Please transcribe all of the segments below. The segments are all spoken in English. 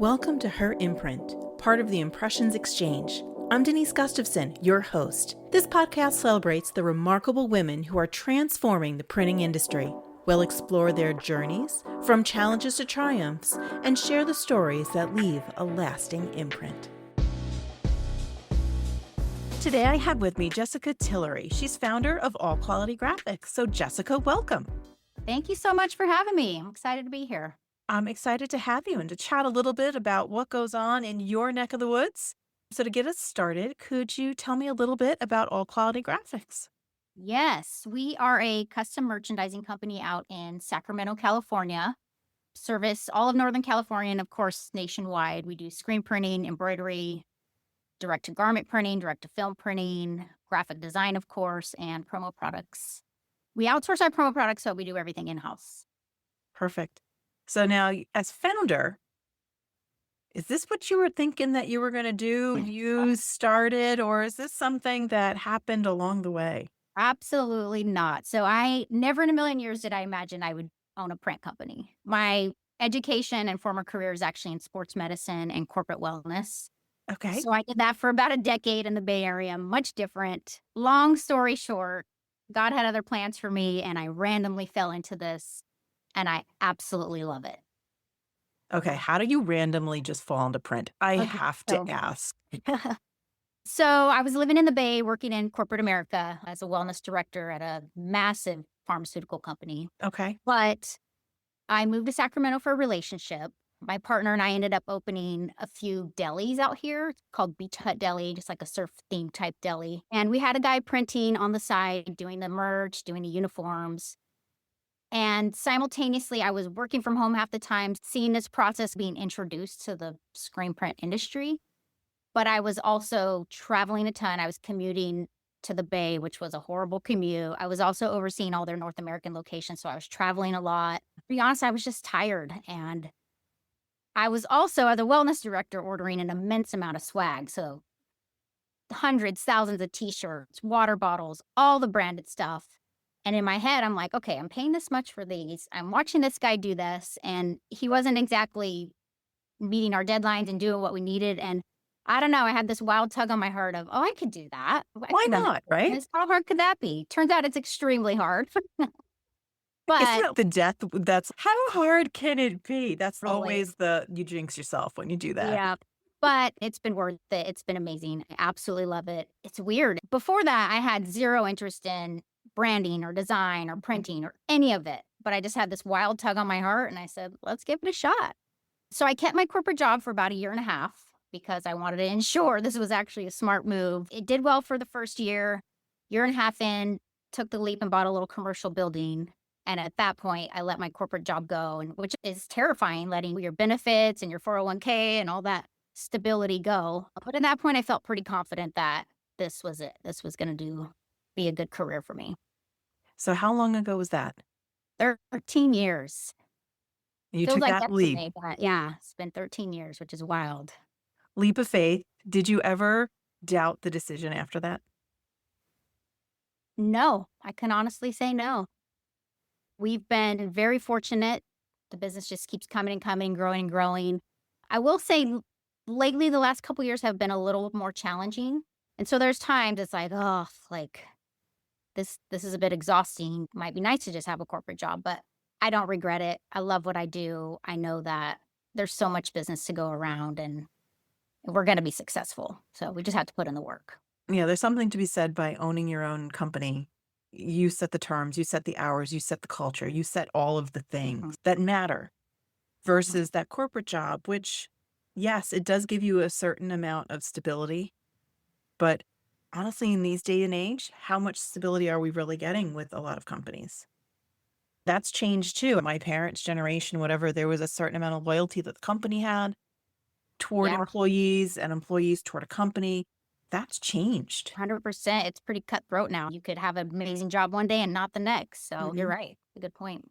Welcome to Her Imprint, part of the Impressions Exchange. I'm Denise Gustafson, your host. This podcast celebrates the remarkable women who are transforming the printing industry. We'll explore their journeys, from challenges to triumphs, and share the stories that leave a lasting imprint. Today I have with me Jessica Tillery. She's founder of All Quality Graphics. So Jessica, welcome. Thank you so much for having me. I'm excited to be here. I'm excited to have you and to chat a little bit about what goes on in your neck of the woods. So to get us started, could you tell me a little bit about All Quality Graphics? Yes, we are a custom merchandising company out in Sacramento, California. Service all of Northern California and, of course, nationwide. We do screen printing, embroidery, direct-to-garment printing, direct-to-film printing, graphic design, of course, and promo products. We outsource our promo products, so we do everything in-house. Perfect. So now, as founder, is this what you were thinking that you were going to do when you started, or is this something that happened along the way? Absolutely not. So I never in a million years did I imagine I would own a print company. My education and former career is actually in sports medicine and corporate wellness. Okay. So I did that for about a decade in the Bay Area, much different. Long story short, God had other plans for me and I randomly fell into this and I absolutely love it. Okay. How do you randomly just fall into print? I Okay, have to so ask. so I was living in the Bay working in corporate America as a wellness director at a massive pharmaceutical company. Okay. But I moved to Sacramento for a relationship. My partner and I ended up opening a few delis out here. It's called Beach Hut Deli, just like a surf themed type deli. And we had a guy printing on the side, doing the merch, doing the uniforms. And simultaneously, I was working from home half the time, seeing this process being introduced to the screen print industry. But I was also traveling a ton. I was commuting to the Bay, which was a horrible commute. I was also overseeing all their North American locations, so I was traveling a lot. To be honest, I was just tired. And I was also, as a wellness director, ordering an immense amount of swag. So hundreds, thousands of T-shirts, water bottles, all the branded stuff. And in my head, I'm like, okay, I'm paying this much for these. I'm watching this guy do this. And he wasn't exactly meeting our deadlines and doing what we needed. And I don't know, I had this wild tug on my heart of, oh, I could do that. Why not? Right? How hard could that be? Turns out it's extremely hard. Isn't But it the death? That's how hard can it be? That's really, always you jinx yourself when you do that. yeah. But it's been worth it. It's been amazing. I absolutely love it. It's weird. Before that, I had zero interest in branding or design or printing or any of it. But I just had this wild tug on my heart and I said, let's give it a shot. So I kept my corporate job for about a year and a half because I wanted to ensure this was actually a smart move. It did well for the first year and a half in, took the leap and bought a little commercial building. And at that point, I let my corporate job go, and which is terrifying, letting your benefits and your 401k and all that stability go. But at that point, I felt pretty confident that this was it. This was going to be a good career for me. So how long ago was that? 13 years. You Feels took like that leap. yesterday, but yeah, it's been 13 years, which is wild. Leap of faith. Did you ever doubt the decision after that? No, I can honestly say no. We've been very fortunate. The business just keeps coming and coming, growing and growing. I will say lately, the last couple years have been a little more challenging. And so there's times it's like, oh, like this is a bit exhausting. Might be nice to just have a corporate job, but I don't regret it. I love what I do. I know that there's so much business to go around and we're going to be successful. So we just have to put in the work. Yeah, there's something to be said by owning your own company. You set the terms, you set the hours, you set the culture, you set all of the things that matter versus that corporate job, which, yes, it does give you a certain amount of stability. But honestly, in these day and age, how much stability are we really getting with a lot of companies? That's changed too. My parents' generation, whatever, there was a certain amount of loyalty that the company had toward Yeah, employees and employees toward a company. That's changed. 100%. It's pretty cutthroat now. You could have an amazing job one day and not the next. So you're Mhm. right. A good point.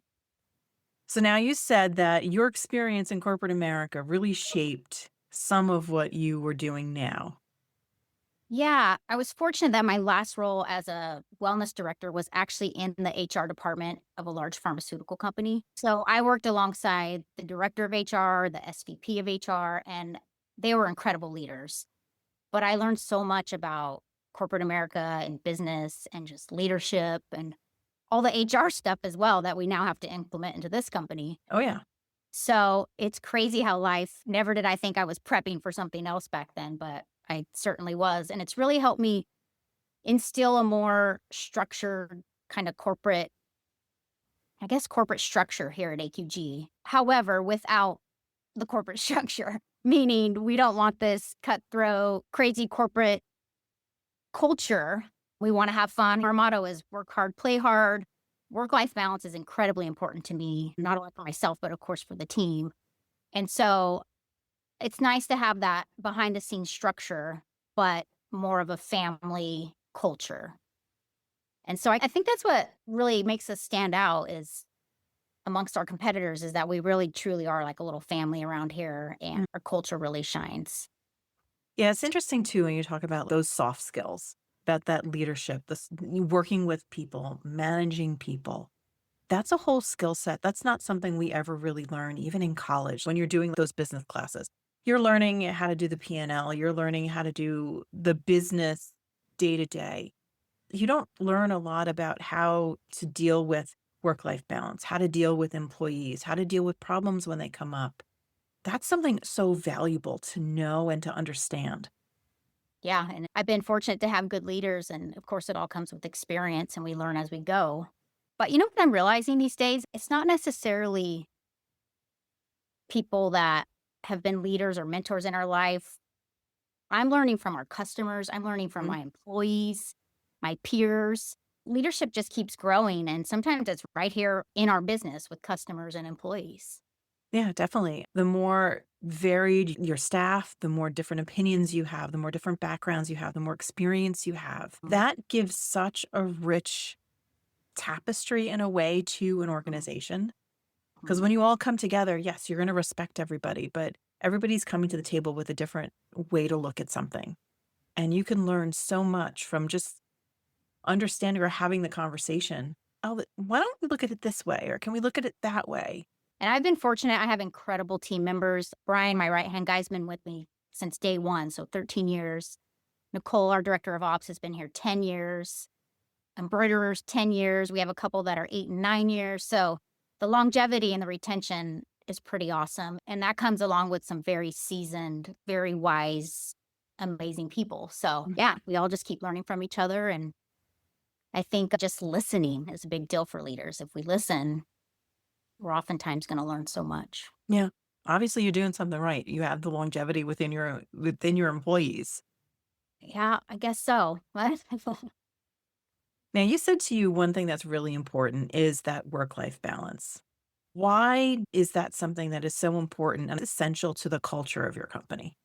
So now you said that your experience in corporate America really shaped some of what you were doing now. Yeah, I was fortunate that my last role as a wellness director was actually in the HR department of a large pharmaceutical company. So I worked alongside the director of HR, the SVP of HR, and they were incredible leaders. But I learned so much about corporate America and business and just leadership and all the HR stuff as well that we now have to implement into this company. Oh, yeah. So it's crazy how life never did I think I was prepping for something else back then, but I certainly was. And it's really helped me instill a more structured kind of corporate, I guess, corporate structure here at AQG. However, without the corporate structure, meaning we don't want this cutthroat, crazy corporate culture. We want to have fun. Our motto is work hard, play hard. Work life balance is incredibly important to me, not only for myself, but of course for the team. And so it's nice to have that behind the scenes structure, but more of a family culture. And so I think that's what really makes us stand out is amongst our competitors is that we really truly are like a little family around here and our culture really shines. Yeah, it's interesting too when you talk about those soft skills, about that leadership, this working with people, managing people. That's a whole skill set. That's not something we ever really learn, even in college, when you're doing those business classes. You're learning how to do the P&L, you're learning how to do the business day to day. You don't learn a lot about how to deal with work life balance, how to deal with employees, how to deal with problems when they come up. That's something so valuable to know and to understand. Yeah, and I've been fortunate to have good leaders, and of course, it all comes with experience, and we learn as we go. But you know what I'm realizing these days? It's not necessarily people that have been leaders or mentors in our life. I'm learning from our customers, I'm learning from Mhm. my employees, my peers. Leadership just keeps growing, and sometimes it's right here in our business with customers and employees. Yeah, definitely. The more varied your staff, the more different opinions you have, the more different backgrounds you have, the more experience you have. Mhm, That gives such a rich tapestry in a way to an mhm, organization. Because mhm. when you all come together, yes, you're going to respect everybody, but everybody's coming to the table with a different way to look at something. And you can learn so much from just understanding or having the conversation. Oh, why don't we look at it this way? Or can we look at it that way? And I've been fortunate, I have incredible team members. Brian, my right-hand guy's been with me since day one, so 13 years. Nicole, our director of ops, has been here 10 years. Embroiderers, 10 years. We have a couple that are 8 and 9 years. So the longevity and the retention is pretty awesome. And that comes along with some very seasoned, very wise, amazing people. So yeah, we all just keep learning from each other. And I think just listening is a big deal for leaders. If we listen, we're oftentimes going to learn so much. Yeah. Obviously, you're doing something right. You have the longevity within your employees. Yeah, I guess so. What? Now, you said to you one thing that's really important is that work-life balance. Why is that something that is so important and essential to the culture of your company?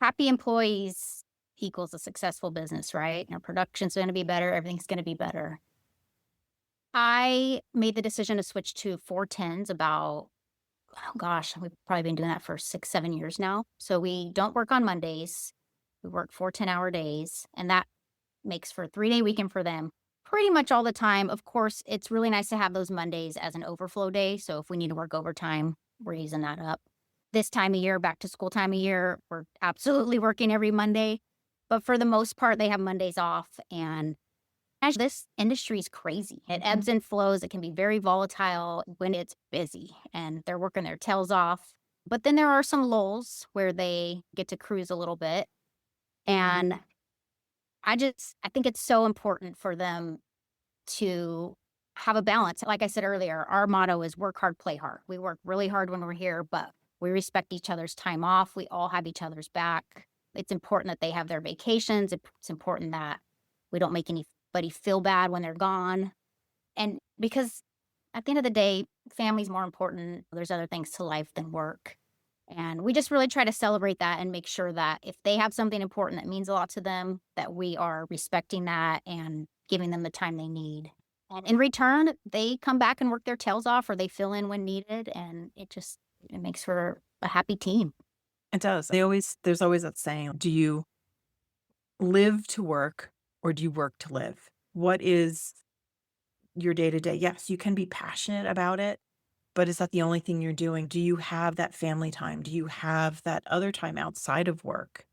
Happy employees equals a successful business, right? Our production's going to be better. Everything's going to be better. I made the decision to switch to 410s about, oh gosh, we've probably been doing that for 6, 7 years now. So we don't work on Mondays. We work 4 10-hour days, and that makes for a 3-day weekend for them pretty much all the time. Of course, it's really nice to have those Mondays as an overflow day. So if we need to work overtime, we're using that up. This time of year, back to school time of year, we're absolutely working every Monday. But for the most part, they have Mondays off. And as this industry is crazy. It ebbs and flows. It can be very volatile when it's busy and they're working their tails off. But then there are some lulls where they get to cruise a little bit. And I think it's so important for them to have a balance. Like I said earlier, our motto is work hard, play hard. We work really hard when we're here, but we respect each other's time off. We all have each other's back. It's important that they have their vacations. It's important that we don't make anybody feel bad when they're gone. And because at the end of the day, family's more important. There's other things to life than work. And we just really try to celebrate that and make sure that if they have something important that means a lot to them, that we are respecting that and giving them the time they need. And in return, they come back and work their tails off or they fill in when needed. And it makes for a happy team. It does. There's always that saying, do you live to work or do you work to live? What is your day to day? Yes, you can be passionate about it, but is that the only thing you're doing? Do you have that family time? Do you have that other time outside of work?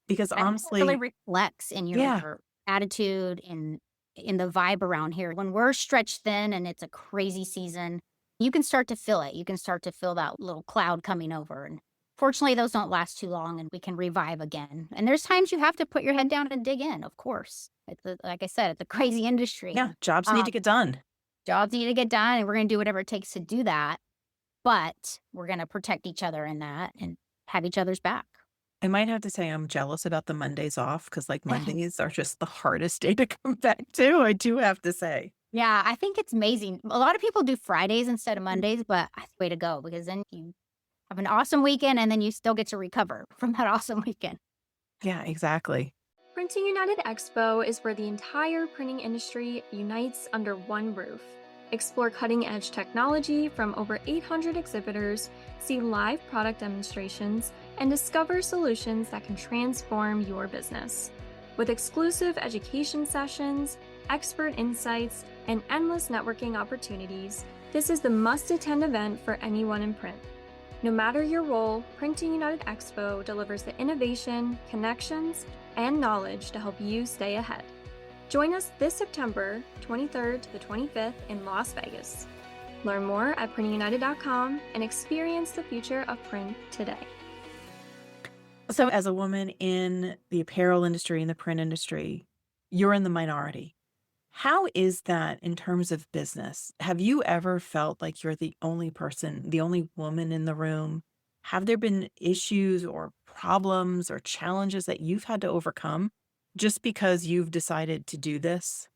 Because I think it really honestly, reflects in yeah, your attitude and in the vibe around here. When we're stretched thin and it's a crazy season, you can start to feel it. You can start to feel that little cloud coming over. And fortunately, those don't last too long and we can revive again. And there's times you have to put your head down and dig in, of course. Like I said, it's a crazy industry. yeah, jobs need to Um, get done. Jobs need to get done and we're going to do whatever it takes to do that. But we're going to protect each other in that and have each other's back. I might have to say I'm jealous about the Mondays off because, like, Mondays are just the hardest day to come back to, I do have to say. Yeah, I think it's amazing. A lot of people do Fridays instead of Mm. Mondays, but way to go because then you have an awesome weekend and then you still get to recover from that awesome weekend. Yeah, exactly. Printing United Expo is where the entire printing industry unites under one roof. Explore cutting edge technology from over 800 exhibitors, see live product demonstrations, and discover solutions that can transform your business. With exclusive education sessions, expert insights, and endless networking opportunities, this is the must attend event for anyone in print. No matter your role, Printing United Expo delivers the innovation, connections, and knowledge to help you stay ahead. Join us this September 23rd to the 25th in Las Vegas. Learn more at printingunited.com and experience the future of print today. So, as a woman in the apparel industry, in the print industry, you're in the minority. How is that in terms of business? Have you ever felt like you're the only person, the only woman in the room? Have there been issues or problems or challenges that you've had to overcome just because you've decided to do this?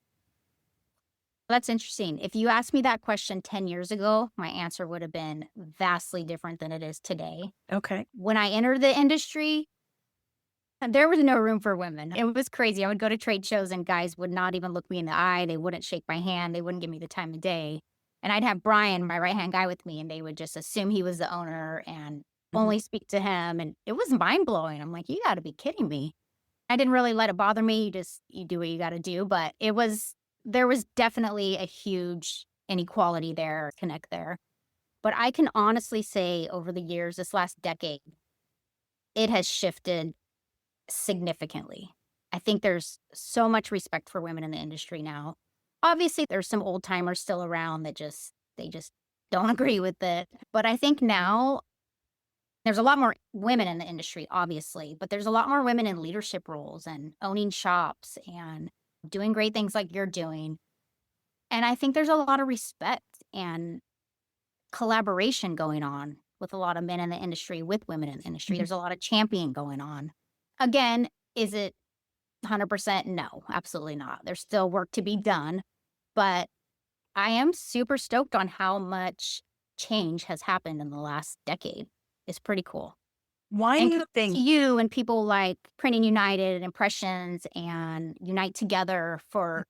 That's interesting. If you asked me that question 10 years ago, my answer would have been vastly different than it is today. Okay. When I entered the industry, there was no room for women. It was crazy. I would go to trade shows and guys would not even look me in the eye. They wouldn't shake my hand. They wouldn't give me the time of day. And I'd have Brian, my right hand guy, with me, and they would just assume he was the owner and Mhm. only speak to him. And it was mind blowing. I'm like, you got to be kidding me. I didn't really let it bother me. You do what you got to do. But there was definitely a huge inequality there, connect there. But I can honestly say over the years, this last decade, it has shifted significantly. I think there's so much respect for women in the industry now. Obviously, there's some old timers still around that they just don't agree with it. But I think now there's a lot more women in the industry, obviously, but there's a lot more women in leadership roles and owning shops and doing great things like you're doing. And I think there's a lot of respect and collaboration going on with a lot of men in the industry, with women in the industry. Mhm. There's a lot of championing going on. Again, is it 100%? No, absolutely not. There's still work to be done, but I am super stoked on how much change has happened in the last decade. It's pretty cool. Why do And you kudos to think? you and people like Printing United and Impressions and Unite Together for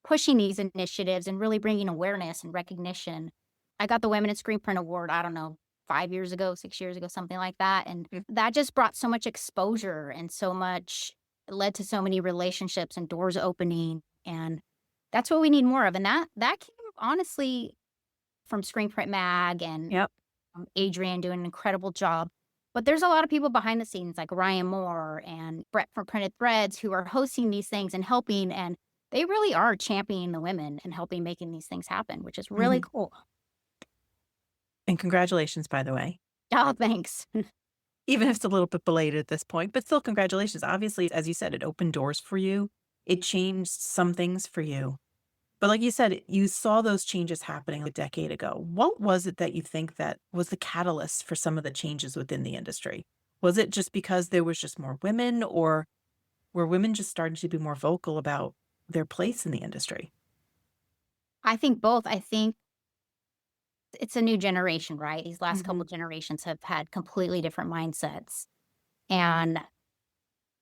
pushing these initiatives and really bringing awareness and recognition. I got the Women in Screen Print Award, I don't know, 5 years ago, 6 years ago, something like that, and Mm. that just brought so much exposure and so much it led to so many relationships and doors opening, and that's what we need more of, and that came honestly from Screen Print Mag and, Yep. Adrian doing an incredible job. But there's a lot of people behind the scenes like Ryan Moore and Brett from Printed Threads who are hosting these things and helping, and they really are championing the women and helping making these things happen, which is really Mhm. cool. And congratulations, by the way. Oh, thanks. Even if it's a little bit belated at this point, but still congratulations. Obviously, as you said, it opened doors for you. It changed some things for you. But like you said, you saw those changes happening a decade ago. What was it that you think that was the catalyst for some of the changes within the industry? Was it just because there was just more women, or were women just starting to be more vocal about their place in the industry? I think both. I think it's a new generation, right? These last couple Mhm. generations have had completely different mindsets. And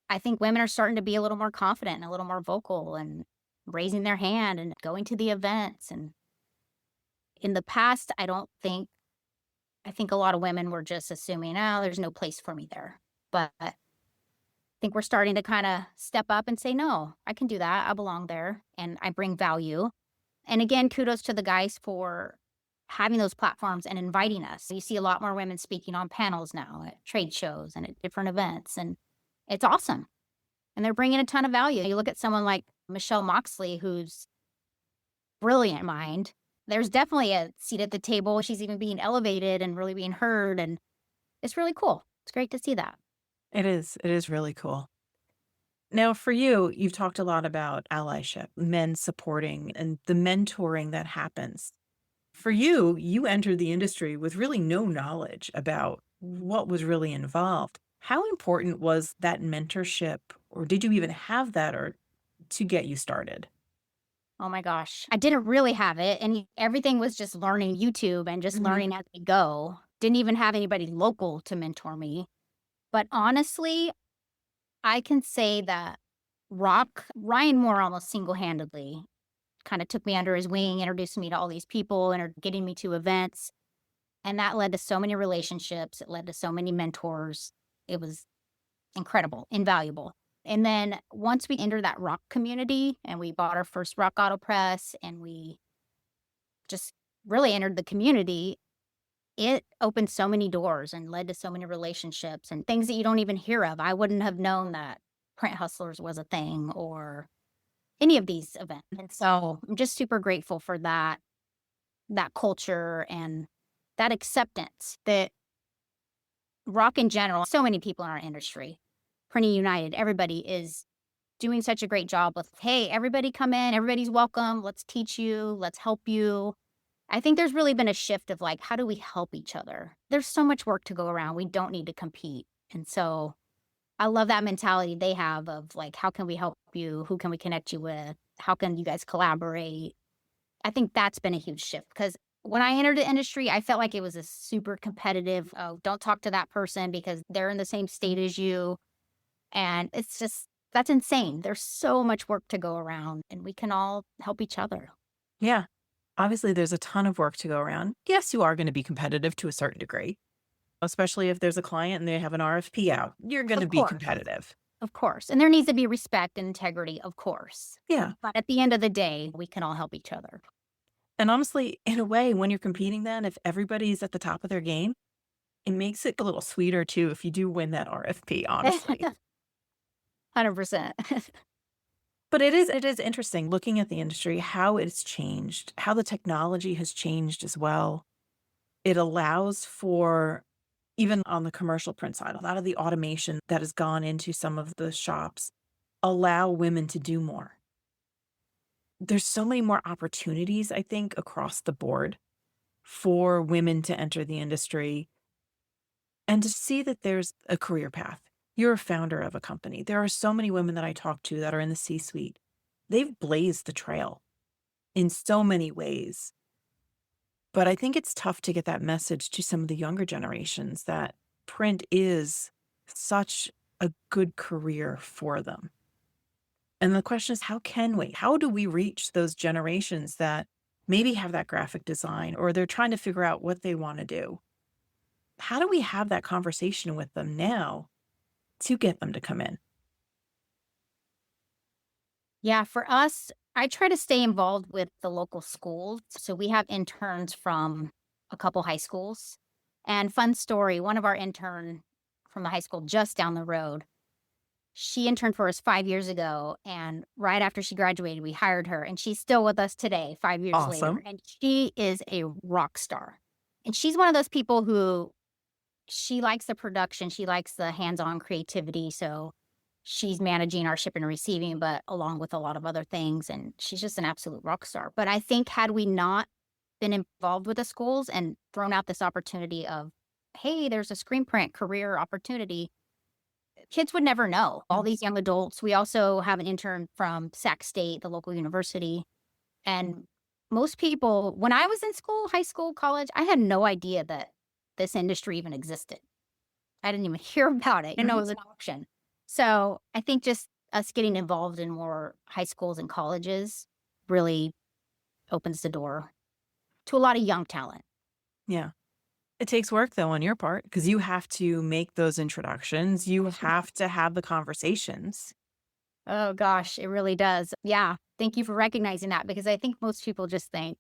I think women are starting to be a little more confident and a little more vocal and raising their hand and going to the events. And in the past, I think a lot of women were just assuming, oh, there's no place for me there. But I think we're starting to kind of step up and say, no, I can do that. I belong there and I bring value. And again, kudos to the guys for having those platforms and inviting us. You see a lot more women speaking on panels now at trade shows and at different events, and it's awesome. And they're bringing a ton of value. You look at someone like Michelle Moxley, who's brilliant mind. There's definitely a seat at the table. She's even being elevated and really being heard, and it's really cool. It's great to see that. It is. It is really cool. Now, for you, you've talked a lot about allyship, men supporting, and the mentoring that happens. For you, you entered the industry with really no knowledge about what was really involved. How important was that mentorship, or did you even have that, or to get you started? Oh my gosh. I didn't really have it, and everything was just learning YouTube and just Mhm. learning as we go. Didn't even have anybody local to mentor me. But honestly, I can say that Ryan Moore almost single-handedly kinda took me under his wing, introduced me to all these people, and are getting me to events, and that led to so many relationships, it led to so many mentors. It was incredible, invaluable. And then once we entered that rock community and we bought our first rock auto press and we just really entered the community, it opened so many doors and led to so many relationships and things that you don't even hear of. I wouldn't have known that Print Hustlers was a thing or any of these events. And so I'm just super grateful for that culture and that acceptance that rock in general, so many people in our industry, Printing United, everybody is doing such a great job with, hey, everybody come in, everybody's welcome, let's teach you, let's help you. I think there's really been a shift of like, how do we help each other? There's so much work to go around. We don't need to compete. And so I love that mentality they have of like, how can we help you? Who can we connect you with? How can you guys collaborate? I think that's been a huge shift because when I entered the industry, I felt like it was a super competitive, oh, don't talk to that person because they're in the same state as you. And it's just, that's insane. There's so much work to go around and we can all help each other. Yeah. Obviously, there's a ton of work to go around. Yes, you are going to be competitive to a certain degree, especially if there's a client and they have an RFP out. You're going to Of be course. competitive. Of course. And there needs to be respect and integrity, of course. Yeah. But at the end of the day, we can all help each other. And honestly, in a way, when you're competing, then if everybody's at the top of their game, it makes it a little sweeter too if you do win that RFP, honestly. 100%. But it is interesting looking at the industry, how it's changed, how the technology has changed as well. It allows for, even on the commercial print side, a lot of the automation that has gone into some of the shops allow women to do more. There's so many more opportunities, I think, across the board for women to enter the industry and to see that there's a career path. You're a founder of a company. There are so many women that I talk to that are in the C-suite. They've blazed the trail in so many ways. But I think it's tough to get that message to some of the younger generations that print is such a good career for them. And the question is, how can we? How do we reach those generations that maybe have that graphic design or they're trying to figure out what they want to do? How do we have that conversation with them now to get them to come in? Yeah, for us, I try to stay involved with the local schools. So we have interns from a couple high schools. And fun story, one of our intern from the high school just down the road, she interned for us 5 years ago. And right after she graduated, we hired her. And she's still with us today, 5 years later. Awesome. And she is a rock star. And she's one of those people who she likes the production, she likes the hands-on creativity. So she's managing our shipping and receiving, but along with a lot of other things, and she's just an absolute rock star. But I think had we not been involved with the schools and thrown out this opportunity of, "Hey, there's a screen print career opportunity," kids would never know. All these young adults. We also have an intern from Sac State, the local university, and most people when I was in school, high school, college, I had no idea that this industry even existed. I didn't even hear about it. I didn't know it Mhm. was an option. So I think just us getting involved in more high schools and colleges really opens the door to a lot of young talent. Yeah. It takes work though on your part because you have to make those introductions. You have to have the conversations. Oh gosh, it really does. Yeah. Thank you for recognizing that because I think most people just think,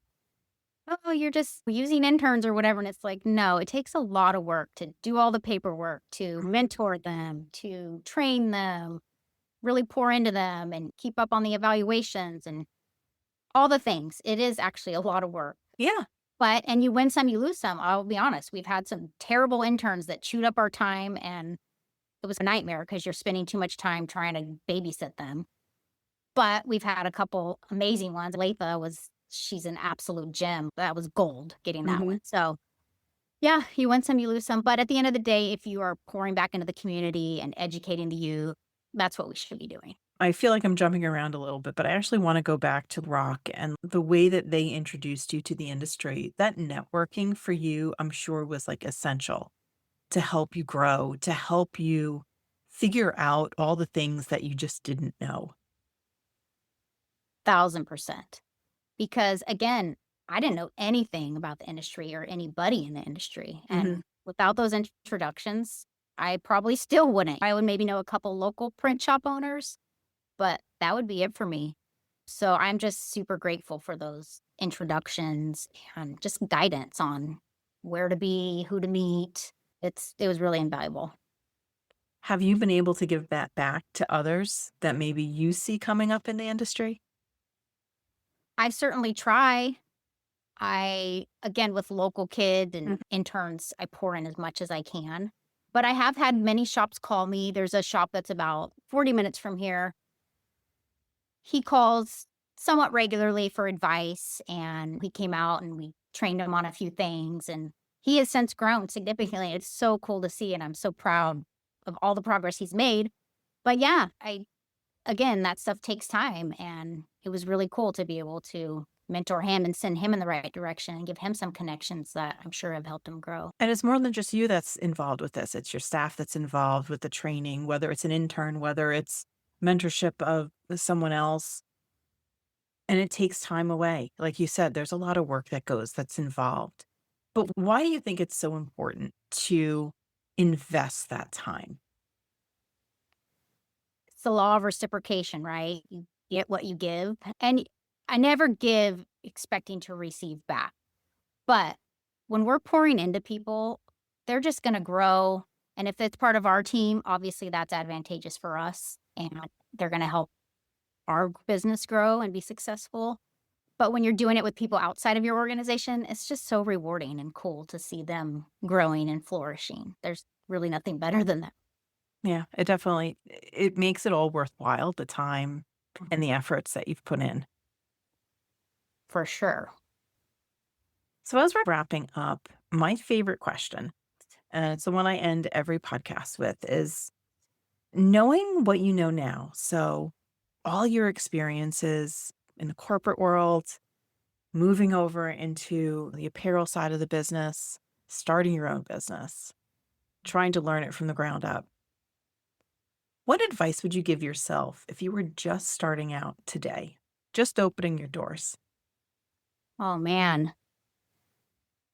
oh, you're just using interns or whatever. And it's like, no, it takes a lot of work to do all the paperwork, to mentor them, to train them, really pour into them and keep up on the evaluations and all the things. It is actually a lot of work. Yeah. And you win some, you lose some. I'll be honest. We've had some terrible interns that chewed up our time and it was a nightmare because you're spending too much time trying to babysit them. But we've had a couple amazing ones. She's an absolute gem. That was gold getting that Mhm. one. So yeah, you win some, you lose some. But at the end of the day, if you are pouring back into the community and educating the youth, that's what we should be doing. I feel like I'm jumping around a little bit, but I actually want to go back to rock and the way that they introduced you to the industry. That networking for you, I'm sure, was like essential to help you grow, to help you figure out all the things that you just didn't know. 1000%. Because again, I didn't know anything about the industry or anybody in the industry. Mhm. And without those introductions, I probably still wouldn't. I would maybe know a couple local print shop owners, but that would be it for me. So I'm just super grateful for those introductions and just guidance on where to be, who to meet. It was really invaluable. Have you been able to give that back to others that maybe you see coming up in the industry? I certainly try. Again, with local kids Mhm. and interns, I pour in as much as I can. But I have had many shops call me. There's a shop that's about 40 minutes from here. He calls somewhat regularly for advice, and he came out and we trained him on a few things. And he has since grown significantly. It's so cool to see, and I'm so proud of all the progress he's made. But yeah, again, that stuff takes time, and it was really cool to be able to mentor him and send him in the right direction and give him some connections that I'm sure have helped him grow. And it's more than just you that's involved with this. It's your staff that's involved with the training, whether it's an intern, whether it's mentorship of someone else. And it takes time away. Like you said, there's a lot of work that's involved. But why do you think it's so important to invest that time? It's the law of reciprocation, right? You get what you give. And I never give expecting to receive back. But when we're pouring into people, they're just going to grow. And if it's part of our team, obviously that's advantageous for us. And they're going to help our business grow and be successful. But when you're doing it with people outside of your organization, it's just so rewarding and cool to see them growing and flourishing. There's really nothing better than that. Yeah, it makes it all worthwhile, the time and the efforts that you've put in. For sure. So as we're wrapping up, my favorite question, and it's the one I end every podcast with, is knowing what you know now. So all your experiences in the corporate world, moving over into the apparel side of the business, starting your own business, trying to learn it from the ground up. What advice would you give yourself if you were just starting out today, just opening your doors? Oh, man.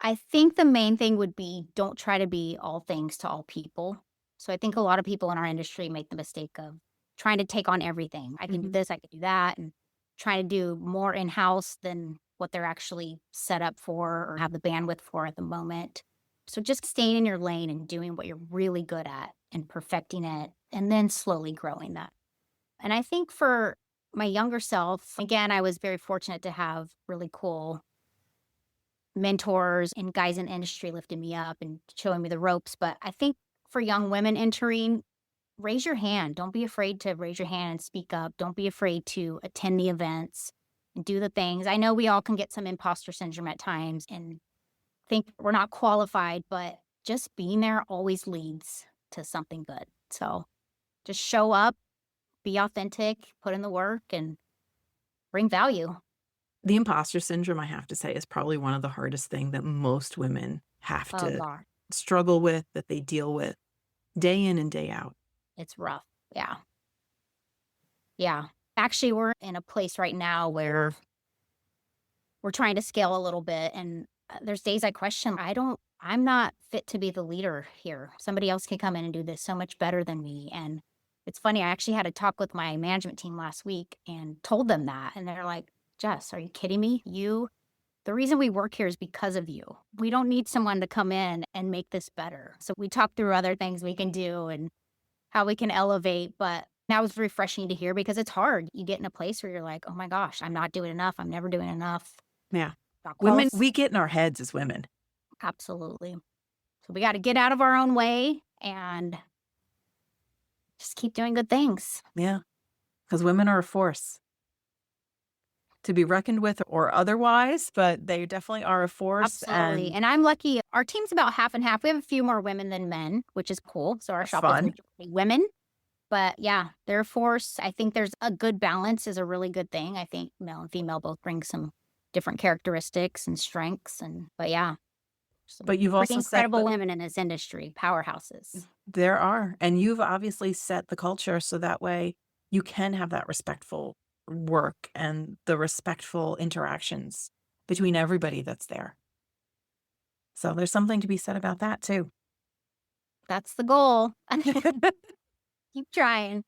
I think the main thing would be don't try to be all things to all people. So I think a lot of people in our industry make the mistake of trying to take on everything. I can do Mhm. this, I can do that, and trying to do more in house than what they're actually set up for or have the bandwidth for at the moment. So just staying in your lane and doing what you're really good at and perfecting it, and then slowly growing that. And I think for my younger self, again, I was very fortunate to have really cool mentors and guys in industry lifting me up and showing me the ropes. But I think for young women entering, raise your hand. Don't be afraid to raise your hand and speak up. Don't be afraid to attend the events and do the things. I know we all can get some imposter syndrome at times and think we're not qualified, but just being there always leads to something good. So just show up, be authentic, put in the work, and bring value. The imposter syndrome, I have to say, is probably one of the hardest thing that most women have Oh, to God, struggle with, that they deal with day in and day out. it's rough. Yeah. Yeah. Actually, we're in a place right now where we're trying to scale a little bit, and there's days I question, I'm not fit to be the leader here. Somebody else can come in and do this so much better than me. And it's funny, I actually had a talk with my management team last week and told them that. And they're like, Jess, are you kidding me? The reason we work here is because of you. We don't need someone to come in and make this better. So we talked through other things we can do and how we can elevate. But that was refreshing to hear because it's hard. You get in a place where you're like, oh my gosh, I'm not doing enough. I'm never doing enough. Yeah. Not Women, qualified. we get in our heads as women. Absolutely. So we got to get out of our own way and just keep doing good things. Yeah. Because women are a force to be reckoned with or otherwise, but they definitely are a force. Absolutely. And And I'm lucky. Our team's about half and half. We have a few more women than men, which is cool. So our That's shop fun. is majority women. But yeah, they're a force. I think there's a good balance is a really good thing. I think male and female both bring some different characteristics and strengths. But yeah. Some But you've pretty also set incredible the, women in this industry, powerhouses. there are, and you've obviously set the culture so that way you can have that respectful work and the respectful interactions between everybody that's there. So there's something to be said about that too. That's the goal. Keep trying.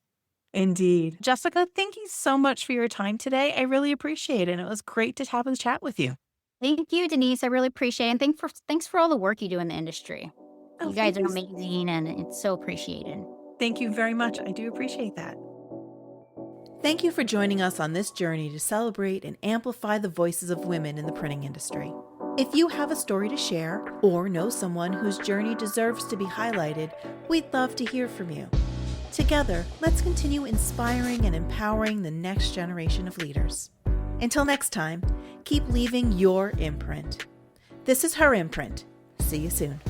Indeed. Jessica, thank you so much for your time today. I really appreciate it. And it was great to have a chat with you. Thank you, Denise. I really appreciate it. And thanks for all the work you do in the industry. Oh, You guys thank are you. amazing and it's so appreciated. Thank you very much. I do appreciate that. Thank you for joining us on this journey to celebrate and amplify the voices of women in the printing industry. If you have a story to share or know someone whose journey deserves to be highlighted, we'd love to hear from you. Together, let's continue inspiring and empowering the next generation of leaders. Until next time, keep leaving your imprint. This is Her Imprint. See you soon.